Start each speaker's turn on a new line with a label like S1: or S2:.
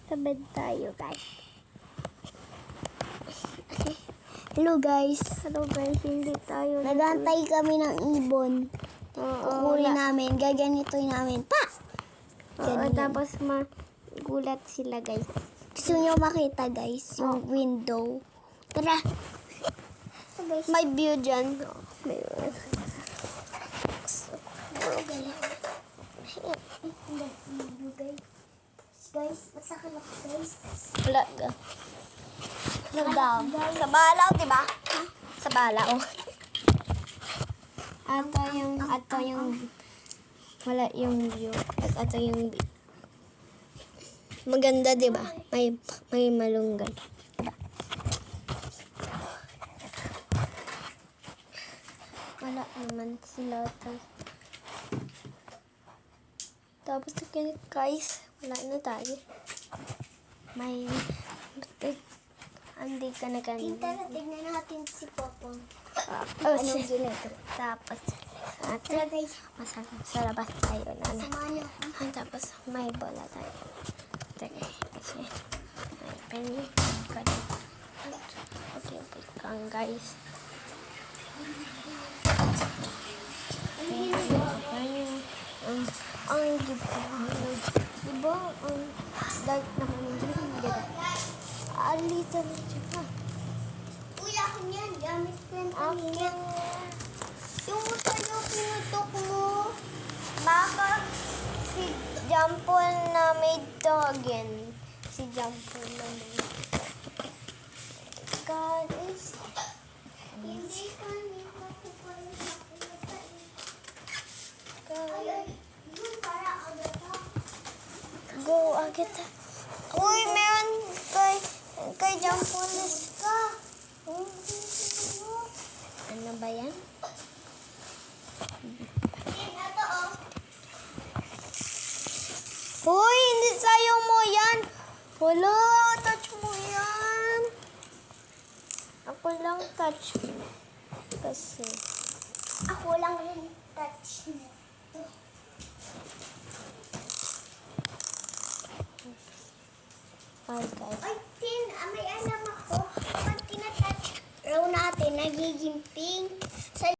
S1: Sa bed tayo, guys. Hello, guys. Hello, guys. Hindi tayo. Nagantay kami ng ibon. Kukunin namin. Gaganitoy namin. Pa! Tapos magulat sila, guys. Gusto nyo makita, guys, yung window. Tara. May view dyan. May guys, masakit ako, guys. Wala ka. Sa balaw, diba? Sa balaw. Ato yung wala yung view. At ato yung view. Maganda, diba? May malunggay. Diba? Wala naman sila. Tapos guys, wala na tayo. Hindi ka na kanina. Tignan natin si Popong. Anong ginagawa? Tapos, guys, sa labas tayo na. Tapos, may bola tayo. Kasi, may penny. Okay, kang guys. Ang diba? Ang dark na kanina. Alita na siya. Uy, akin yan. Gamit ko yan kanina. Yung sa'yo, pinutok mo. Baka si Jampol na made to again. Si Jampol na made. God is... Hindi ka nila ko pala nakita eh. Yun para agad ha. Go agad ha. Uy, meron kay Jampol na ka. Ano ba yan? Uy, hindi sa'yo mo yan. Wala, touch mo yan. Ako lang touch. Kasi. Ako lang rin touch nito. Hi guys. Ay, Tin, may alam ako. Pag tinatouch raw natin, nagiging pink.